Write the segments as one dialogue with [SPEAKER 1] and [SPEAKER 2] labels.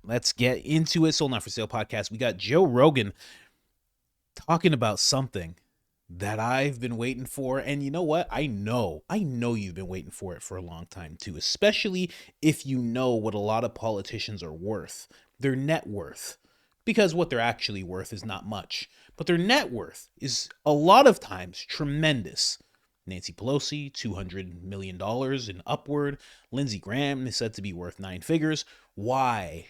[SPEAKER 1] Let's get into it. Sold Not For Sale podcast. We got Joe Rogan talking about something that I've been waiting for. And you know what? I know you've been waiting for it for a long time too, especially if you know what a lot of politicians are worth, their net worth, because what they're actually worth is not much, but their net worth is a lot of times tremendous. Nancy Pelosi, $200 million and upward. Lindsey Graham is said to be worth 9 figures. Why?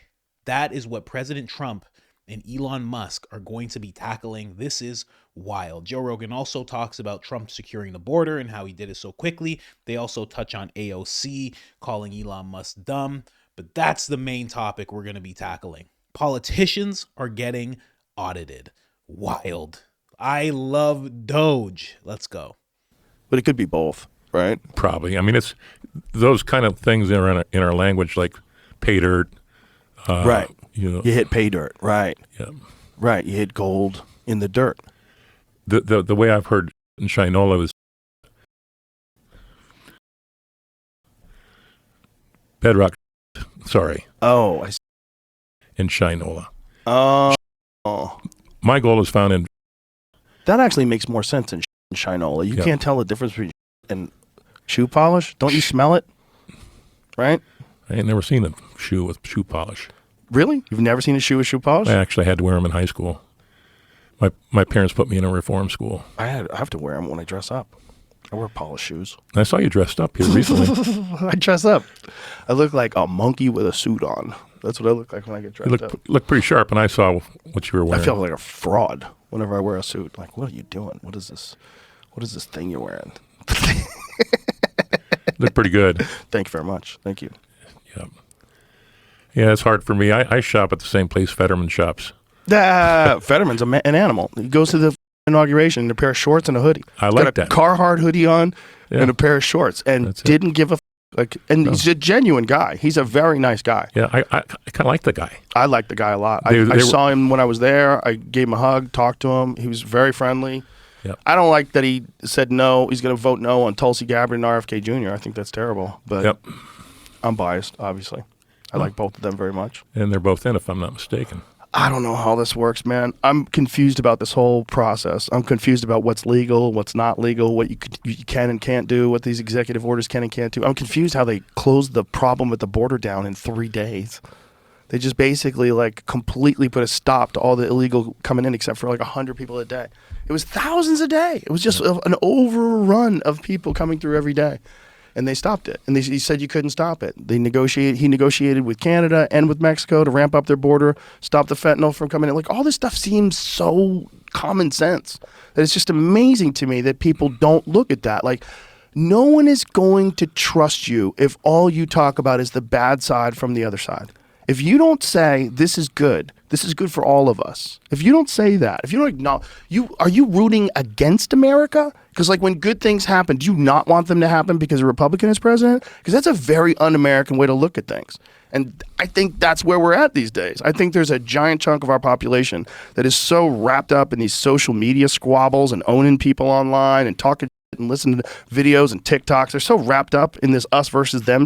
[SPEAKER 1] That is what President Trump and Elon Musk are going to be tackling. This is wild. Joe Rogan also talks about Trump securing the border and how he did it so quickly. They also touch on AOC, calling Elon Musk dumb. But that's the main topic we're going to be tackling. Politicians are getting audited. Wild. I love Doge. Let's go.
[SPEAKER 2] But it could be both, right?
[SPEAKER 3] Probably. I mean, it's those kind of things in our language, like pay dirt.
[SPEAKER 2] Right.
[SPEAKER 3] You
[SPEAKER 2] hit pay dirt. Right.
[SPEAKER 3] Yeah.
[SPEAKER 2] Right. You hit gold in the dirt.
[SPEAKER 3] The way I've heard in Shinola is bedrock. Sorry.
[SPEAKER 2] Oh, I see.
[SPEAKER 3] In Shinola.
[SPEAKER 2] Oh.
[SPEAKER 3] My gold is found in.
[SPEAKER 2] That actually makes more sense in Shinola. You can't tell the difference between and shoe polish. Don't you smell it? Right?
[SPEAKER 3] I ain't never seen a shoe with shoe polish.
[SPEAKER 2] Really? You've never seen a shoe with shoe polish?
[SPEAKER 3] I actually had to wear them in high school. My parents put me in a reform school.
[SPEAKER 2] I have to wear them when I dress up. I wear polished shoes.
[SPEAKER 3] I saw you dressed up here recently.
[SPEAKER 2] I dress up. I look like a monkey with a suit on. That's what I look like when I get dressed up.
[SPEAKER 3] Look pretty sharp, and I saw what you were wearing.
[SPEAKER 2] I feel like a fraud whenever I wear a suit. Like, what are you doing? What is this? What is this thing you're wearing?
[SPEAKER 3] Look pretty good.
[SPEAKER 2] Thank you very much. Thank you.
[SPEAKER 3] Yeah, it's hard for me. I shop at the same place Fetterman shops.
[SPEAKER 2] Fetterman's an animal. He goes to the inauguration in a pair of shorts and a hoodie.
[SPEAKER 3] I like
[SPEAKER 2] got a
[SPEAKER 3] that.
[SPEAKER 2] Carhartt hoodie on and a pair of shorts, and didn't give a he's a genuine guy. He's a very nice guy.
[SPEAKER 3] Yeah, I kind of like the guy.
[SPEAKER 2] I like the guy a lot. I saw him when I was there. I gave him a hug, talked to him. He was very friendly.
[SPEAKER 3] Yep.
[SPEAKER 2] I don't like that he said no. He's going to vote no on Tulsi Gabbard and RFK Jr. I think that's terrible. But I'm biased, obviously. I like both of them very much.
[SPEAKER 3] And they're both in, if I'm not mistaken.
[SPEAKER 2] I don't know how this works, man. I'm confused about this whole process. I'm confused about what's legal, what's not legal, what you can and can't do, what these executive orders can and can't do. I'm confused how they closed the problem at the border down in 3 days. They just basically completely put a stop to all the illegal coming in except for 100 people a day. It was thousands a day. It was just an overrun of people coming through every day. And they stopped it. And he said you couldn't stop it. He negotiated with Canada and with Mexico to ramp up their border, stop the fentanyl from coming in. All this stuff seems so common sense that it's just amazing to me that people don't look at that. No one is going to trust you if all you talk about is the bad side from the other side. If you don't say this is good for all of us. If you don't say that, if you don't acknowledge, are you rooting against America? Because when good things happen, do you not want them to happen because a Republican is president? Because that's a very un-American way to look at things. And I think that's where we're at these days. I think there's a giant chunk of our population that is so wrapped up in these social media squabbles and owning people online and talking and listening to videos and TikToks. They're so wrapped up in this us versus them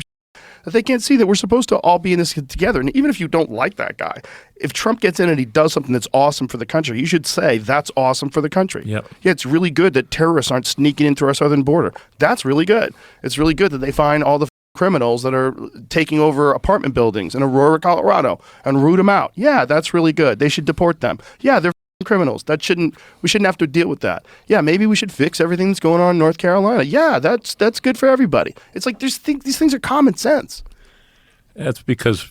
[SPEAKER 2] that they can't see that we're supposed to all be in this together. And even if you don't like that guy, if Trump gets in and he does something that's awesome for the country, you should say that's awesome for the country.
[SPEAKER 3] Yep.
[SPEAKER 2] Yeah, it's really good that terrorists aren't sneaking into our southern border. That's really good. It's really good that they find all the criminals that are taking over apartment buildings in Aurora, Colorado, and root them out. Yeah, that's really good. They should deport them. Yeah, they're criminals. We shouldn't have to deal with that. Yeah, maybe we should fix everything that's going on in North Carolina. Yeah, that's good for everybody. It's these things are common sense.
[SPEAKER 3] That's because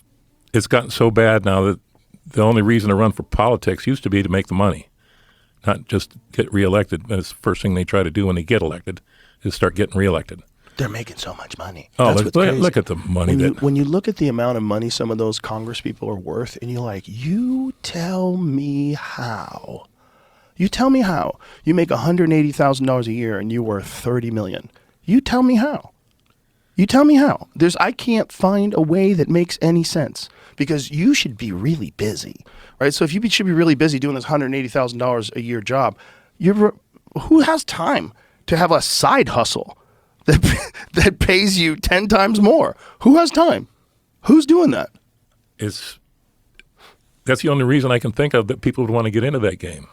[SPEAKER 3] it's gotten so bad now that the only reason to run for politics used to be to make the money, not just get reelected. That's the first thing they try to do when they get elected is start getting reelected.
[SPEAKER 2] They're making so much money.
[SPEAKER 3] Oh, look at the money.
[SPEAKER 2] When you look at the amount of money some of those Congress people are worth, and you're like, you tell me how. You tell me how. You make $180,000 a year and you're worth $30 million. You tell me how. You tell me how. I can't find a way that makes any sense because you should be really busy, right? So if you should be really busy doing this $180,000 a year job, who has time to have a side hustle that pays you 10 times more? Who has time? Who's doing that?
[SPEAKER 3] It's That's the only reason I can think of that people would want to get into that game.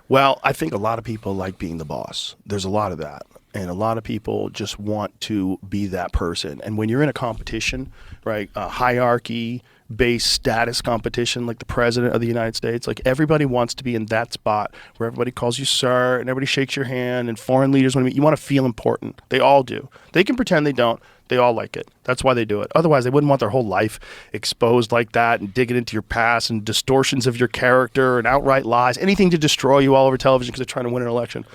[SPEAKER 2] Well, I think a lot of people like being the boss. There's a lot of that. And a lot of people just want to be that person. And when you're in a competition, right, a hierarchy-based status competition like the president of the United States, like everybody wants to be in that spot where everybody calls you sir and everybody shakes your hand and foreign leaders want to meet. You want to feel important. They all do. They can pretend they don't. They all like it. That's why they do it. Otherwise, they wouldn't want their whole life exposed like that and digging into your past and distortions of your character and outright lies, anything to destroy you all over television because they're trying to win an election.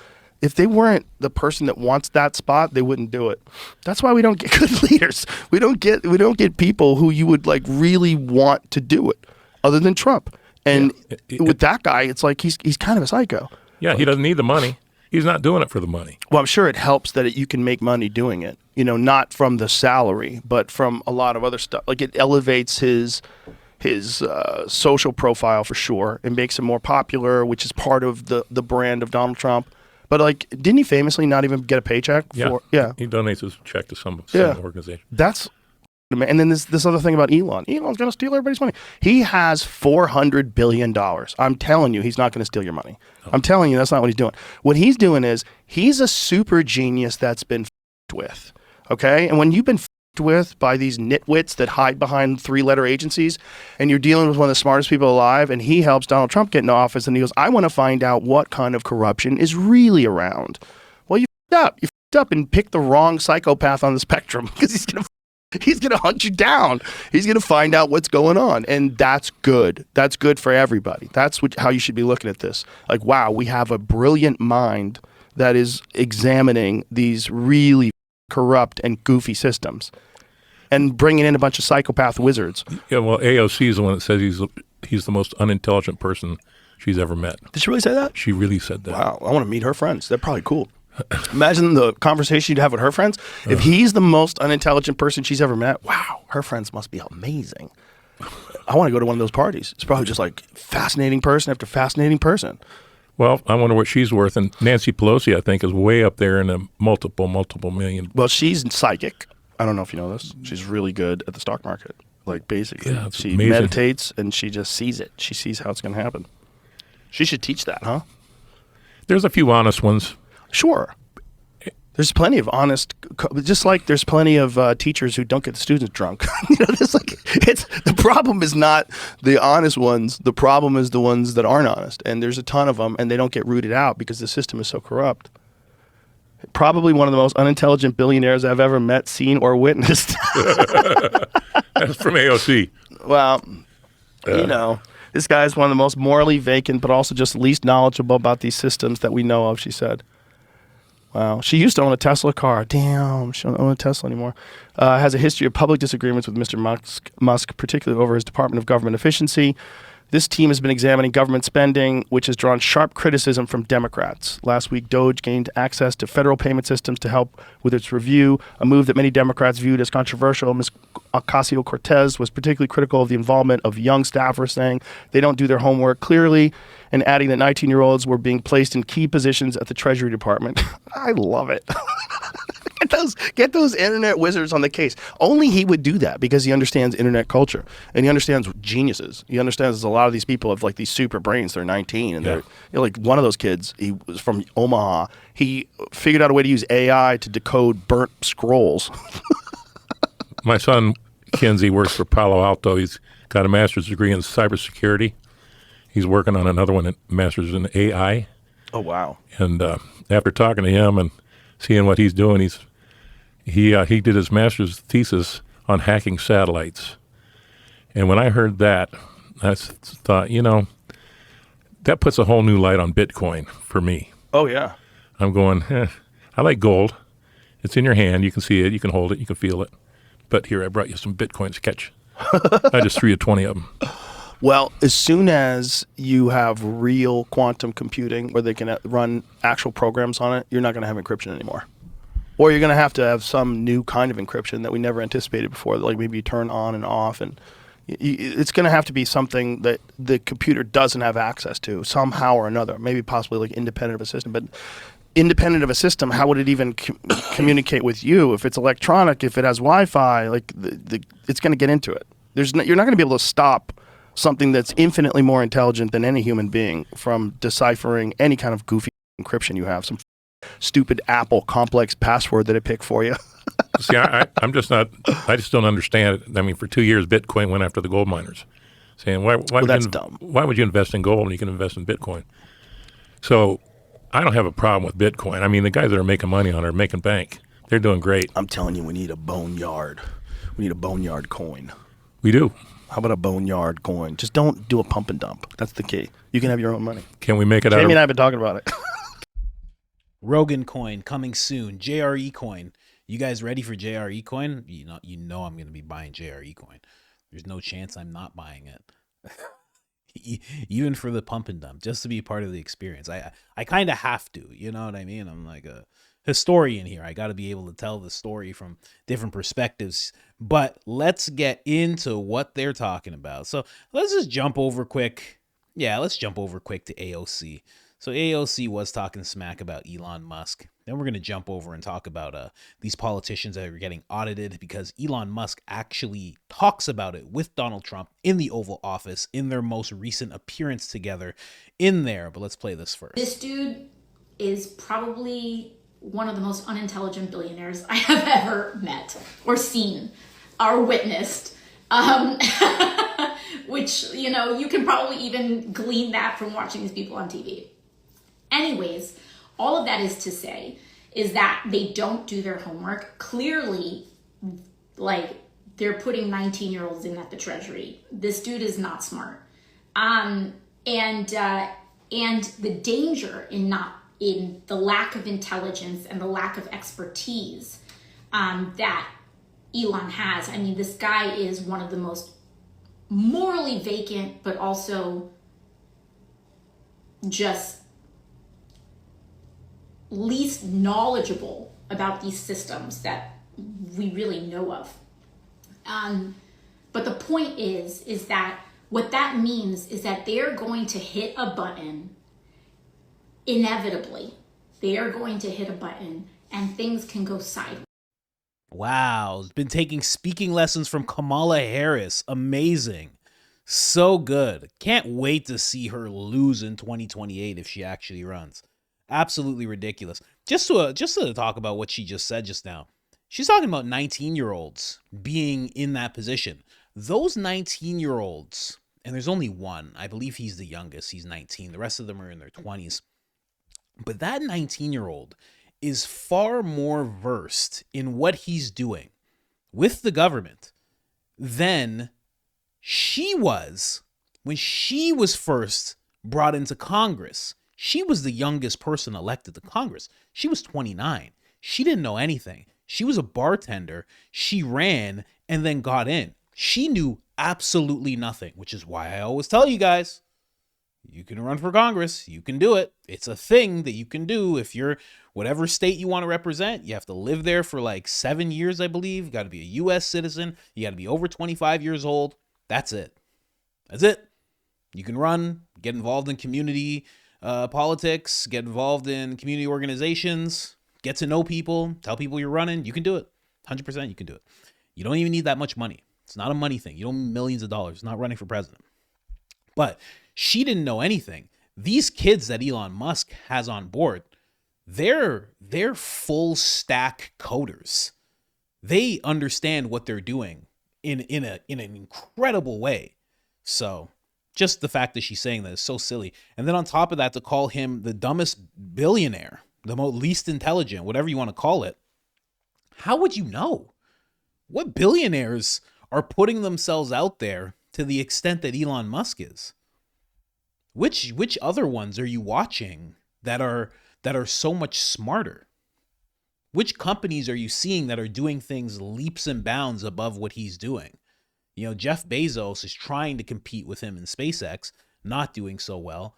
[SPEAKER 2] If they weren't the person that wants that spot, they wouldn't do it. That's why we don't get good leaders. We don't get people who you would like really want to do it, other than Trump. And with that guy, it's like he's kind of a psycho.
[SPEAKER 3] Yeah, he doesn't need the money. He's not doing it for the money.
[SPEAKER 2] Well, I'm sure it helps that you can make money doing it. You know, not from the salary, but from a lot of other stuff. Like it elevates his social profile for sure and makes him more popular, which is part of the brand of Donald Trump. But like, didn't he famously not even get a paycheck? He
[SPEAKER 3] donates his check to some organization.
[SPEAKER 2] That's, and then this other thing about Elon. Elon's going to steal everybody's money. He has $400 billion. I'm telling you, he's not going to steal your money. Oh. I'm telling you, that's not what he's doing. What he's doing is he's a super genius that's been f***ed with. Okay? And when you've been f***ed with by these nitwits that hide behind 3-letter agencies, and you're dealing with one of the smartest people alive, and he helps Donald Trump get into office, and he goes, I want to find out what kind of corruption is really around. Well, you f***ed up. You f***ed up and picked the wrong psychopath on the spectrum because he's going to hunt you down. He's going to find out what's going on. And that's good. That's good for everybody. That's how you should be looking at this. Like, wow, we have a brilliant mind that is examining these really corrupt and goofy systems and bringing in a bunch of psychopath wizards.
[SPEAKER 3] Yeah, well, AOC is the one that says he's the most unintelligent person she's ever met.
[SPEAKER 2] Did she really say that?
[SPEAKER 3] She really said that.
[SPEAKER 2] Wow, I want to meet her friends. They're probably cool. Imagine the conversation you'd have with her friends. If he's the most unintelligent person she's ever met, wow, her friends must be amazing. I want to go to one of those parties. It's probably just like fascinating person after fascinating person.
[SPEAKER 3] Well, I wonder what she's worth. And Nancy Pelosi, I think, is way up there in the multiple million.
[SPEAKER 2] Well, she's psychic. I don't know if you know this. She's really good at the stock market. Like, basically.
[SPEAKER 3] Yeah,
[SPEAKER 2] she
[SPEAKER 3] amazing.
[SPEAKER 2] Meditates and she just sees it. She sees how it's going to happen. She should teach that, huh?
[SPEAKER 3] There's a few honest ones.
[SPEAKER 2] Sure. There's plenty of honest, just like there's plenty of teachers who don't get the students drunk. You know, the problem is not the honest ones. The problem is the ones that aren't honest. And there's a ton of them, and they don't get rooted out because the system is so corrupt. Probably one of the most unintelligent billionaires I've ever met, seen, or witnessed.
[SPEAKER 3] That's from AOC.
[SPEAKER 2] Well, you know, this guy's one of the most morally vacant, but also just least knowledgeable about these systems that we know of, she said. Wow. She used to own a Tesla car. Damn, she don't own a Tesla anymore. Has a history of public disagreements with Mr. Musk, particularly over his Department of Government efficiency. This team has been examining government spending, which has drawn sharp criticism from Democrats. Last week, Doge gained access to federal payment systems to help with its review, a move that many Democrats viewed as controversial. Ms. Ocasio-Cortez was particularly critical of the involvement of young staffers, saying they don't do their homework clearly, and adding that 19-year-olds were being placed in key positions at the Treasury Department. I love it. Get those internet wizards on the case. Only he would do that because he understands internet culture and he understands geniuses. He understands a lot of these people have like these super brains. They're 19 and they're, you know, like one of those kids. He was from Omaha. He figured out a way to use AI to decode burnt scrolls.
[SPEAKER 3] My son Kinsey works for Palo Alto. He's got a master's degree in cybersecurity. He's working on another one, master's in AI.
[SPEAKER 2] Oh wow!
[SPEAKER 3] And after talking to him and seeing what he's doing, he did his master's thesis on hacking satellites. And when I heard that, I thought, you know, that puts a whole new light on Bitcoin for me.
[SPEAKER 2] Oh, yeah.
[SPEAKER 3] I'm going, I like gold. It's in your hand. You can see it. You can hold it. You can feel it. But here, I brought you some Bitcoins to catch. I just threw you 20 of them.
[SPEAKER 2] Well, as soon as you have real quantum computing where they can run actual programs on it, you're not going to have encryption anymore. Or you're going to have some new kind of encryption that we never anticipated before, like maybe you turn on and off. And it's going to have to be something that the computer doesn't have access to somehow or another, maybe possibly like independent of a system. But independent of a system, how would it even communicate with you? If it's electronic, if it has Wi-Fi, like it's going to get into it. You're not going to be able to stop something that's infinitely more intelligent than any human being from deciphering any kind of goofy encryption you have, some stupid Apple complex password that it picked for you.
[SPEAKER 3] See, I'm just not. I just don't understand it. I mean, for 2 years, Bitcoin went after the gold miners, saying, "Why
[SPEAKER 2] that's dumb.
[SPEAKER 3] Why would you invest in gold when you can invest in Bitcoin?" So, I don't have a problem with Bitcoin. I mean, the guys that are making money on it are making bank. They're doing great.
[SPEAKER 2] I'm telling you, we need a boneyard. We need a boneyard coin.
[SPEAKER 3] We do.
[SPEAKER 2] How about a boneyard coin? Just don't do a pump and dump. That's the key. You can have your own money.
[SPEAKER 3] Can we make it out
[SPEAKER 2] Jamie
[SPEAKER 3] of...
[SPEAKER 2] and I have been talking about it.
[SPEAKER 1] Rogan coin coming soon. JRE coin. You guys ready for JRE coin? You know I'm going to be buying JRE coin. There's no chance I'm not buying it. Even for the pump and dump, just to be part of the experience. I kind of have to, you know what I mean? I'm like a historian here. I got to be able to tell the story from different perspectives. But let's get into what they're talking about. So let's just jump over quick. Yeah, let's jump over quick to AOC. So AOC was talking smack about Elon Musk. Then we're going to jump over and talk about these politicians that are getting audited, because Elon Musk actually talks about it with Donald Trump in the Oval Office in their most recent appearance together in there. But let's play this first.
[SPEAKER 4] This dude is probably one of the most unintelligent billionaires I have ever met or seen or witnessed. Which, you know, you can probably even glean that from watching these people on TV. Anyways, all of that is to say is that they don't do their homework. Clearly, like, they're putting 19-year-olds in at the Treasury. This dude is not smart. And the danger in the lack of intelligence and the lack of expertise that Elon has. I mean, this guy is one of the most morally vacant, but also just least knowledgeable about these systems that we really know of. But the point is that what that means is that they're going to hit a button inevitably. They are going to hit a button and things can go sideways.
[SPEAKER 1] Wow. Been taking speaking lessons from Kamala Harris. Amazing. So good. Can't wait to see her lose in 2028 if she actually runs. Absolutely ridiculous. Just to talk about what she just said just now. She's talking about 19-year-olds being in that position. Those 19-year-olds, and there's only one. I believe he's the youngest. He's 19. The rest of them are in their 20s. But that 19-year-old is far more versed in what he's doing with the government than she was when she was first brought into Congress. She was the youngest person elected to Congress. She was 29. She didn't know anything. She was a bartender. She ran and then got in. She knew absolutely nothing, which is why I always tell you guys, you can run for Congress. You can do it. It's a thing that you can do. If you're whatever state you want to represent, you have to live there for like 7 years, I believe. You got to be a U.S. citizen. You got to be over 25 years old. That's it. That's it. You can run, get involved in community politics, get involved in community organizations, get to know people, tell people you're running. You can do it. 100% you can do it. You don't even need that much money. It's not a money thing. You don't need millions of dollars. It's not running for president. But she didn't know anything. These kids that Elon Musk has on board, they're full stack coders. They understand what they're doing in an incredible way. So just the fact that she's saying that is so silly. And then on top of that, to call him the dumbest billionaire, the least intelligent, whatever you want to call it. How would you know? What billionaires are putting themselves out there to the extent that Elon Musk is? Which other ones are you watching that are so much smarter? Which companies are you seeing that are doing things leaps and bounds above what he's doing? You know, Jeff Bezos is trying to compete with him in SpaceX, not doing so well.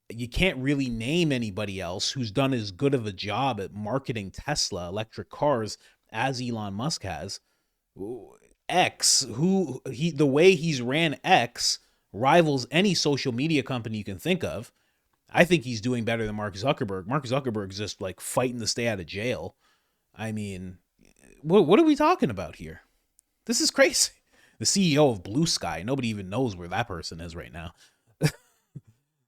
[SPEAKER 1] You can't really name anybody else who's done as good of a job at marketing Tesla electric cars as Elon Musk has. X, the way he's ran X rivals any social media company you can think of. I think he's doing better than Mark Zuckerberg. Mark Zuckerberg's just like fighting to stay out of jail. I mean, what are we talking about here? This is crazy. the CEO of Blue Sky. Nobody even knows where that person is right now.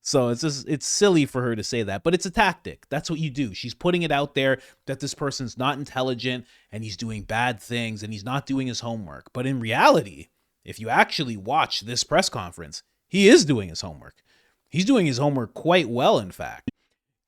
[SPEAKER 1] So it's silly for her to say that, but it's a tactic. That's what you do. She's putting it out there that this person's not intelligent and he's doing bad things and he's not doing his homework. But in reality, if you actually watch this press conference, he is doing his homework. He's doing his homework quite well, in fact.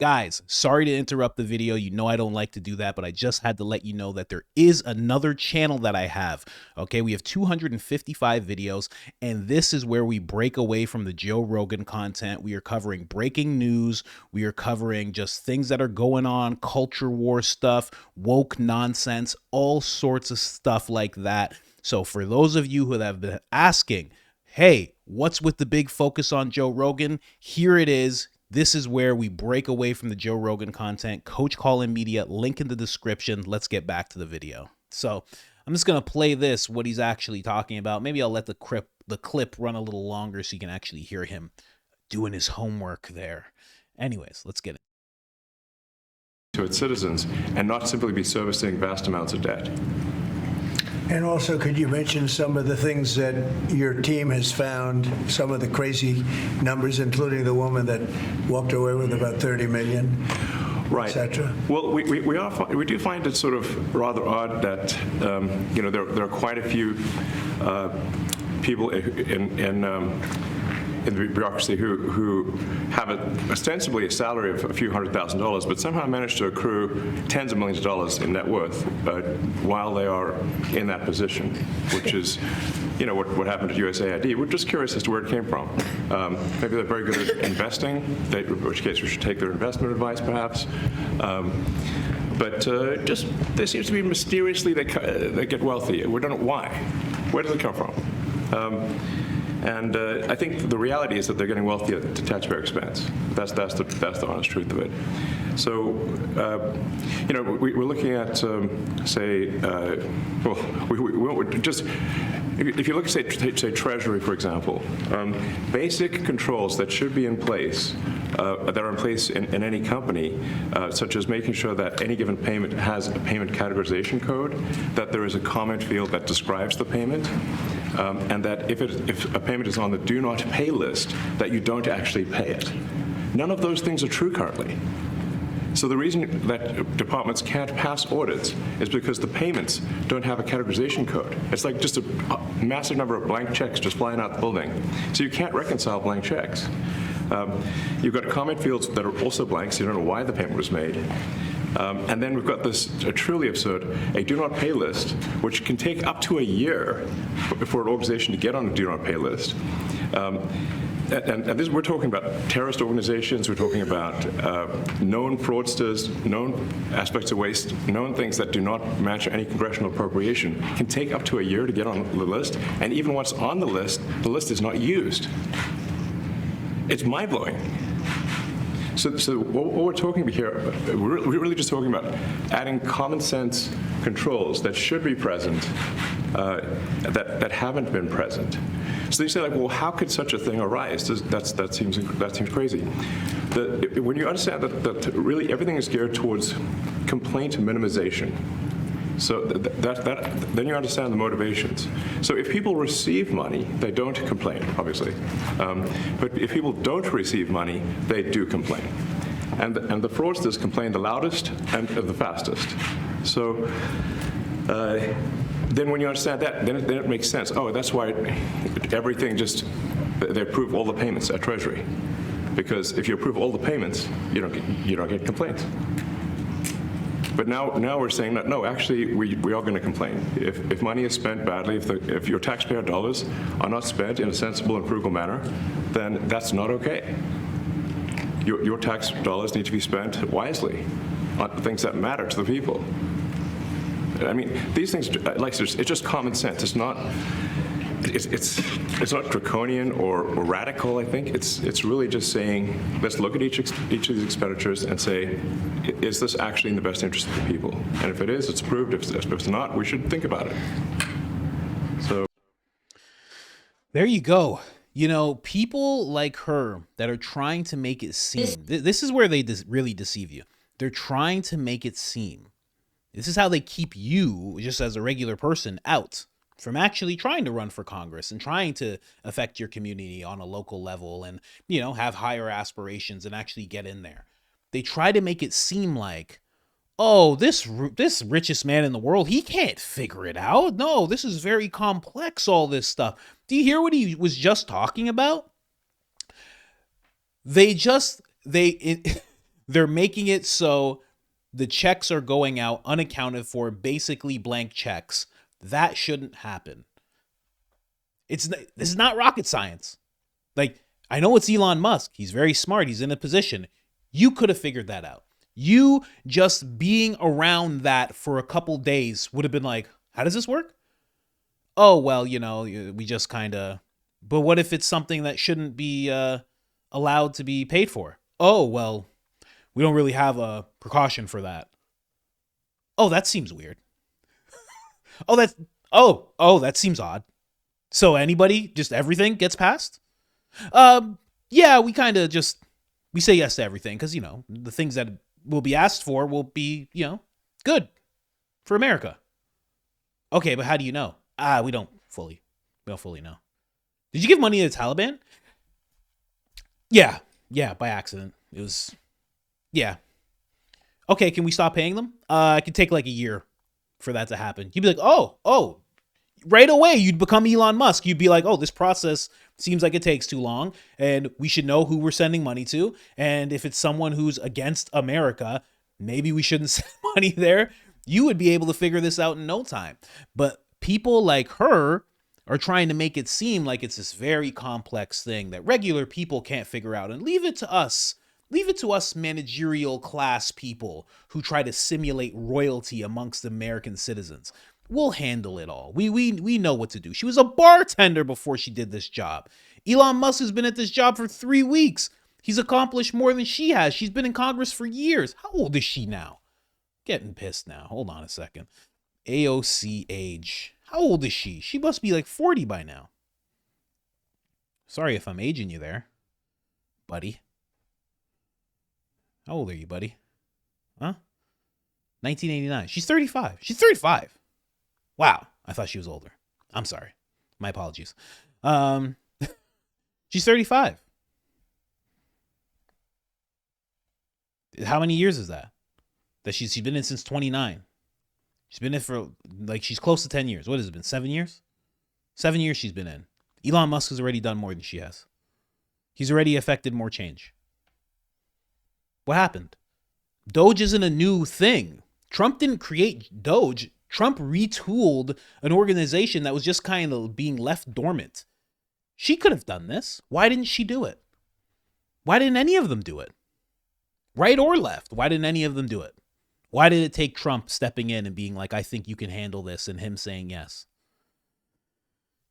[SPEAKER 1] Guys, sorry to interrupt the video. You know I don't like to do that, but I just had to let you know that there is another channel that I have. Okay, we have 255 videos, and this is where we break away from the Joe Rogan content. We are covering breaking news. We are covering just things that are going on, culture war stuff, woke nonsense, all sorts of stuff like that. So for those of you who have been asking, hey, what's with the big focus on Joe Rogan? Here it is. This is where we break away from the Joe Rogan content. Coach Colin Media, link in the description. Let's get back to the video. So I'm just going to play this, what he's actually talking about. Maybe I'll let the clip run a little longer so you can actually hear him doing his homework there. Anyways, let's get it.
[SPEAKER 5] To its citizens and not simply be servicing vast amounts of debt.
[SPEAKER 6] And also, could you mention some of the things that your team has found, some of the crazy numbers, including the woman that walked away with about $30 million,
[SPEAKER 5] right,
[SPEAKER 6] etc.?
[SPEAKER 5] Well, we do find it sort of rather odd that there are quite a few people in the bureaucracy who have ostensibly a salary of a few $100,000, but somehow manage to accrue tens of millions of dollars in net worth while they are in that position, which is, what happened at USAID. We're just curious as to where it came from. Maybe they're very good at investing, in which case we should take their investment advice, perhaps. But just there seems to be mysteriously they get wealthy. We don't know why. Where does it come from? And I think the reality is that they're getting wealthy at taxpayer expense. That's the honest truth of it. So, we're looking at, if you look at, say Treasury, for example, basic controls that should be in place, that are in place in any company, such as making sure that any given payment has a payment categorization code, that there is a comment field that describes the payment, and that if a payment is on the do not pay list, that you don't actually pay it. None of those things are true currently. So the reason that departments can't pass audits is because the payments don't have a categorization code. It's like just a massive number of blank checks just flying out the building. So you can't reconcile blank checks. You've got comment fields that are also blank, so you don't know why the payment was made. And then we've got this truly absurd, a do not pay list, which can take up to a year for an organization to get on a do not pay list. And this, we're talking about terrorist organizations, we're talking about known fraudsters, known aspects of waste, known things that do not match any congressional appropriation, can take up to a year to get on the list, and even once on the list is not used. It's mind-blowing. So what we're talking about here, we're really just talking about adding common sense controls that should be present, that haven't been present. So you say, like, well, how could such a thing arise? That seems crazy. When you understand that really everything is geared towards complaint minimization, so then you understand the motivations. So if people receive money, they don't complain, obviously. But if people don't receive money, they do complain. And the fraudsters complain the loudest and the fastest. So then when you understand that, then it makes sense. Oh, that's why everything they approve all the payments at Treasury. Because if you approve all the payments, you don't get complaints. But now we're saying that, no, actually, we are going to complain. If money is spent badly, if your taxpayer dollars are not spent in a sensible and frugal manner, then that's not okay. Your tax dollars need to be spent wisely on things that matter to the people. I mean, these things, it's just common sense. It's not draconian or radical, I think. It's really just saying, let's look at each of these expenditures and say, is this actually in the best interest of the people? And if it is, it's approved. If it's not, we should think about it. So
[SPEAKER 1] there you go. People like her that are trying to make it seem, this is where they really deceive you. They're trying to make it seem. This is how they keep you, just as a regular person, out. from actually trying to run for Congress and trying to affect your community on a local level and, have higher aspirations and actually get in there. They try to make it seem like, oh, this richest man in the world, he can't figure it out. No, this is very complex, all this stuff. Do you hear what he was just talking about? They're making it so the checks are going out unaccounted for, basically blank checks. That shouldn't happen. This is not rocket science. Like, I know it's Elon Musk. He's very smart. He's in a position. You could have figured that out. You just being around that for a couple days would have been like, how does this work? Oh, well, we just kind of, but what if it's something that shouldn't be allowed to be paid for? Oh, well, we don't really have a precaution for that. Oh, that seems weird. That seems odd. So just everything gets passed? Yeah, we kind of we say yes to everything because, the things that will be asked for will be, good for America. Okay, but how do you know? We don't fully know. Did you give money to the Taliban? Yeah, by accident. It was, yeah. Okay, can we stop paying them? It could take like a year for that to happen. You'd be like, oh, right away you'd become Elon Musk. You'd be like, oh, this process seems like it takes too long and we should know who we're sending money to. And if it's someone who's against America, maybe we shouldn't send money there. You would be able to figure this out in no time. But people like her are trying to make it seem like it's this very complex thing that regular people can't figure out, and leave it to us managerial class people who try to simulate royalty amongst American citizens. We'll handle it all. We know what to do. She was a bartender before she did this job. Elon Musk has been at this job for 3 weeks. He's accomplished more than she has. She's been in Congress for years. How old is she now? Getting pissed now. Hold on a second. AOC age. How old is she? She must be like 40 by now. Sorry if I'm aging you there, buddy. How old are you, buddy? Huh? 1989. She's 35. She's 35. Wow. I thought she was older. I'm sorry. My apologies. She's 35. How many years is that? That she's been in since 29. She's been in for, she's close to 10 years. What has it been? 7 years? 7 years she's been in. Elon Musk has already done more than she has. He's already affected more change. What happened? Doge isn't a new thing. Trump didn't create Doge. Trump retooled an organization that was just kind of being left dormant. She could have done this. Why didn't she do it? Why didn't any of them do it? Right or left? Why didn't any of them do it? Why did it take Trump stepping in and being like, I think you can handle this, and him saying yes?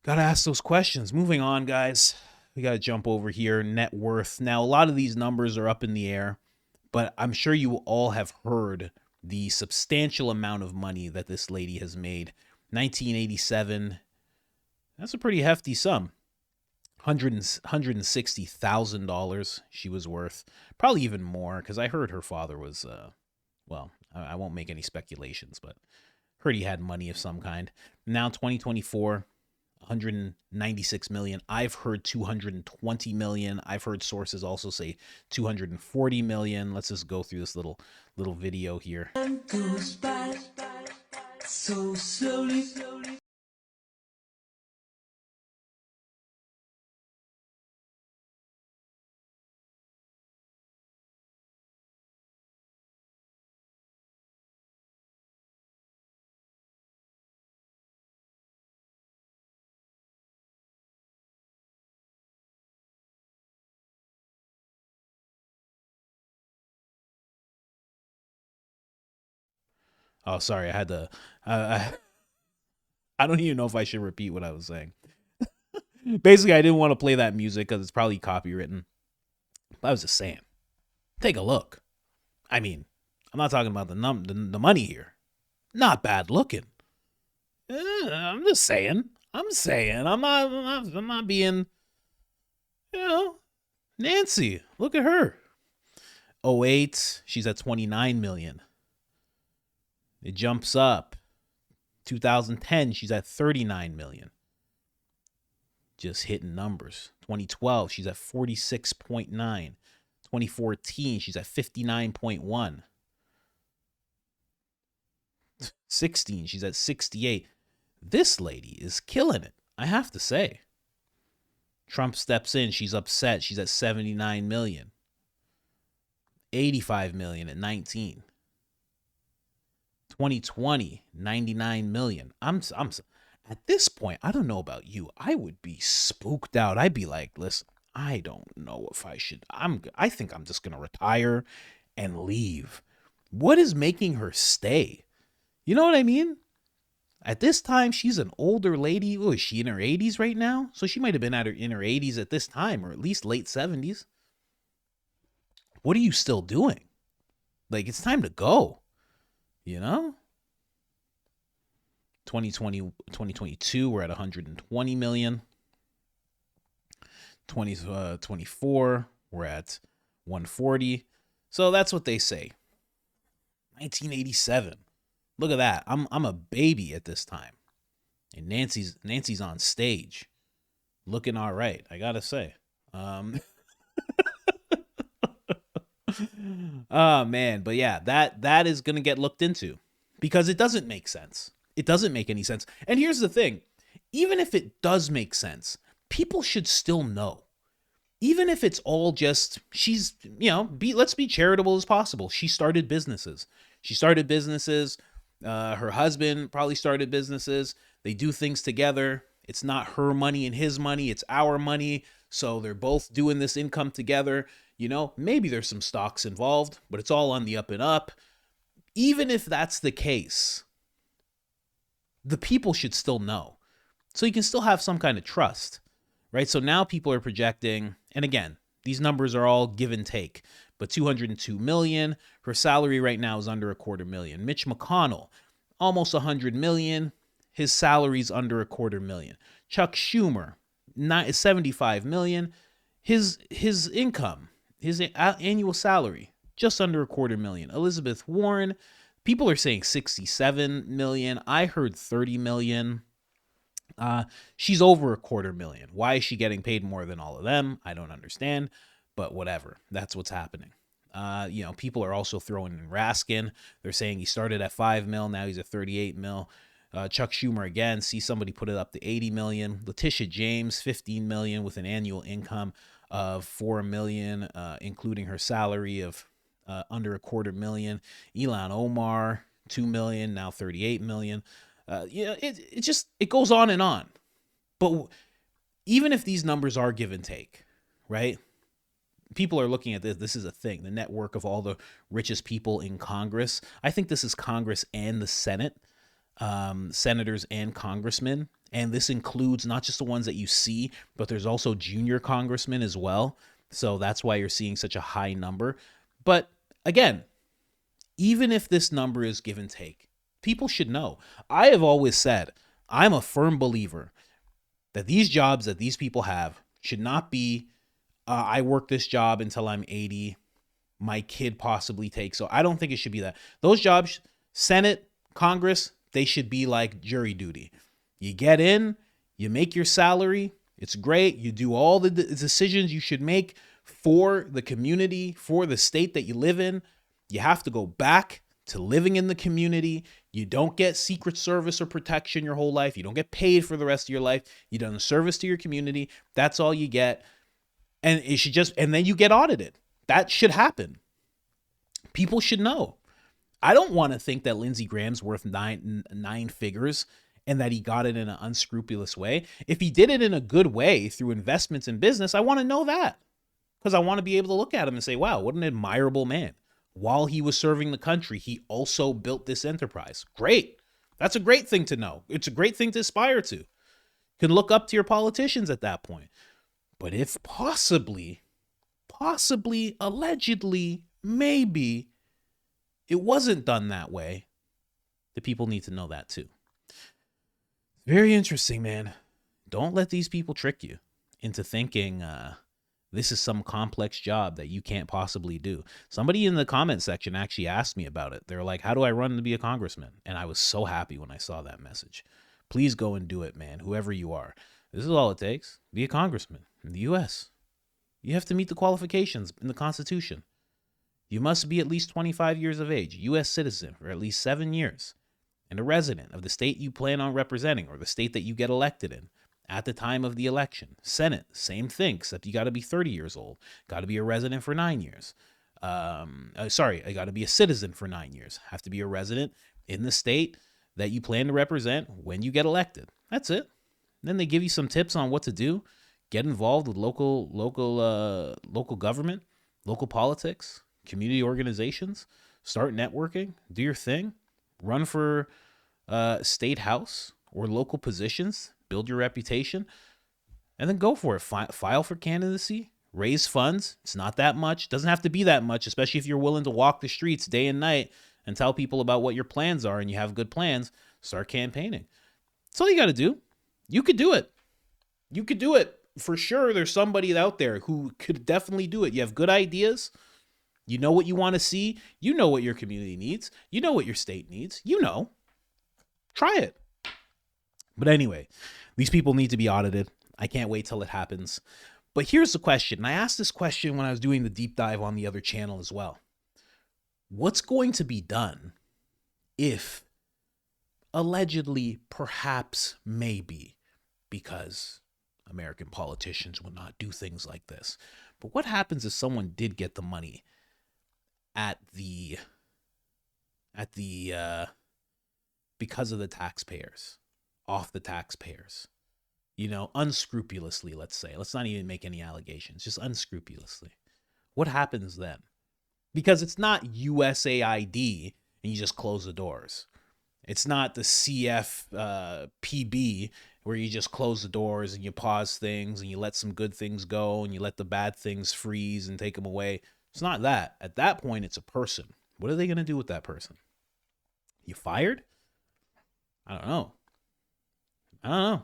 [SPEAKER 1] Gotta ask those questions. Moving on, guys. We gotta jump over here. Net worth. Now, a lot of these numbers are up in the air, but I'm sure you all have heard the substantial amount of money that this lady has made. 1987. That's a pretty hefty sum. $160,000 she was worth. Probably even more, because I heard her father was, I won't make any speculations, but heard he had money of some kind. Now 2024, 196 million. I've heard 220 million. I've heard sources also say 240 million. Let's just go through this little video here. Goes by so slowly. Oh, sorry. I had to. I don't even know if I should repeat what I was saying. Basically, I didn't want to play that music because it's probably copywritten. But I was just saying, take a look. I mean, I'm not talking about the money here. Not bad looking. I'm just saying. I'm not being. Nancy. Look at her. 08. She's at 29 million. It jumps up 2010, she's at 39 million. Just hitting numbers. 2012, she's at 46.9. 2014, she's at 59.1. 16, she's at 68. This lady is killing it, I have to say. Trump steps in, she's upset. She's at 79 million. 85 million at 19. 2020, 99 million. I'm at this point, I don't know about you. I would be spooked out. I'd be like, listen, I don't know if I should. I think I'm just going to retire and leave. What is making her stay? You know what I mean? At this time, she's an older lady. Oh, is she in her 80s right now? So she might have been in her 80s at this time, or at least late 70s. What are you still doing? Like, it's time to go. You know? 2022, we're at 120 million. 2024, we're at 140. So that's what they say. 1987. Look at that. I'm a baby at this time. And Nancy's on stage. Looking all right, I gotta say. Oh man, but yeah, that is gonna get looked into. Because it doesn't make sense. It doesn't make any sense. And here's the thing. Even if it does make sense, people should still know. Even if it's all just, she's, let's be charitable as possible. She started businesses. Her husband probably started businesses. They do things together. It's not her money and his money. It's our money. So they're both doing this income together. Maybe there's some stocks involved, but it's all on the up and up. Even if that's the case, the people should still know. So you can still have some kind of trust, right? So now people are projecting, and again, these numbers are all give and take, but 202 million. Her salary right now is under $250,000. Mitch McConnell, almost 100 million. His salary's under $250,000. Chuck Schumer, 75 million. His income, his annual salary, just under $250,000. Elizabeth Warren, people are saying 67 million. I heard 30 million. She's over $250,000. Why is she getting paid more than all of them? I don't understand, but whatever. That's what's happening. People are also throwing in Raskin. They're saying he started at 5 mil. Now he's at 38 mil. Chuck Schumer, again, see somebody put it up to 80 million. Letitia James, 15 million with an annual income of 4 million, including her salary of under $250,000. Elon Omar, 2 million, now 38 million. It goes on and on. But even if these numbers are give and take, right? People are looking at this. This is a thing, the network of all the richest people in Congress. I think this is Congress and the Senate, senators and congressmen. And this includes not just the ones that you see, but there's also junior congressmen as well. So that's why you're seeing such a high number. But again, even if this number is give and take, people should know. I have always said, I'm a firm believer that these jobs that these people have should not be, I work this job until I'm 80, my kid possibly takes. So I don't think it should be that. Those jobs, Senate, Congress, they should be like jury duty. You get in, you make your salary, it's great. You do all the decisions you should make for the community, for the state that you live in. You have to go back to living in the community. You don't get Secret Service or protection your whole life. You don't get paid for the rest of your life. You've done a service to your community. That's all you get. And it should and then you get audited. That should happen. People should know. I don't want to think that Lindsey Graham's worth nine figures and that he got it in an unscrupulous way. If he did it in a good way through investments in business, I want to know that. Because I want to be able to look at him and say, wow, what an admirable man. While he was serving the country, he also built this enterprise. Great. That's a great thing to know. It's a great thing to aspire to. You can look up to your politicians at that point. But if possibly, allegedly, maybe it wasn't done that way, the people need to know that too. Very interesting, man. Don't let these people trick you into thinking This is some complex job that you can't possibly do. Somebody in the comment section actually asked me about it. They're like, how do I run to be a congressman? And I was so happy when I saw that message. Please go and do it, man, whoever you are. This is all it takes. Be a congressman in the U.S. You have to meet the qualifications in the Constitution. You must be at least 25 years of age, U.S. citizen for at least 7 years, and a resident of the state you plan on representing or the state that you get elected in at the time of the election. Senate, same thing, except you got to be 30 years old. Got to be a resident for 9 years. I got to be a citizen for 9 years. Have to be a resident in the state that you plan to represent when you get elected. That's it. Then they give you some tips on what to do. Get involved with local government, local politics, community organizations. Start networking. Do your thing. Run for state house or local positions. Build your reputation, and then go for it. File for candidacy. Raise funds. It's not that much. Doesn't have to be that much, especially if you're willing to walk the streets day and night and tell people about what your plans are and you have good plans. Start campaigning. That's all you got to do. You could do it. You could do it. For sure, there's somebody out there who could definitely do it. You have good ideas. You know what you want to see. You know what your community needs. You know what your state needs. You know. Try it. But anyway, these people need to be audited. I can't wait till it happens. But here's the question. And I asked this question when I was doing the deep dive on the other channel as well. What's going to be done if allegedly, perhaps, maybe, because American politicians will not do things like this. But what happens if someone did get the money because of the taxpayers, off the taxpayers, unscrupulously, let's say. Let's not even make any allegations, just unscrupulously. What happens then? Because it's not USAID and you just close the doors. It's not the CFPB where you just close the doors and you pause things and you let some good things go and you let the bad things freeze and take them away. It's not that. At that point, it's a person. What are they going to do with that person? You fired? I don't know.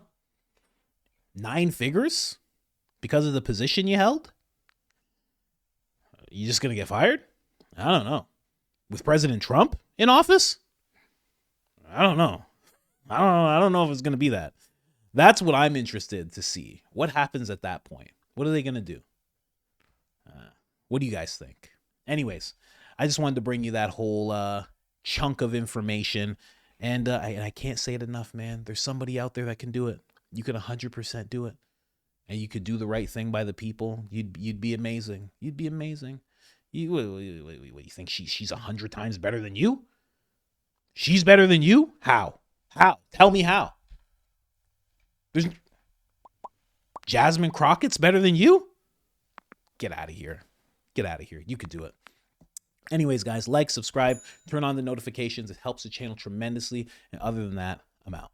[SPEAKER 1] 9 figures because of the position you held? You just going to get fired? I don't know. With President Trump in office? I don't know. I don't know if it's going to be that. That's what I'm interested to see. What happens at that point? What are they going to do? What do you guys think? Anyways, I just wanted to bring you that whole chunk of information. And I can't say it enough, man. There's somebody out there that can do it. You can 100% do it. And you could do the right thing by the people. You'd be amazing. You'd be amazing. What, you think she's 100 times better than you? She's better than you? How? Tell me how. There's Jasmine Crockett's better than you? Get out of here. You could do it. Anyways, guys, like, subscribe, turn on the notifications. It helps the channel tremendously. And other than that, I'm out.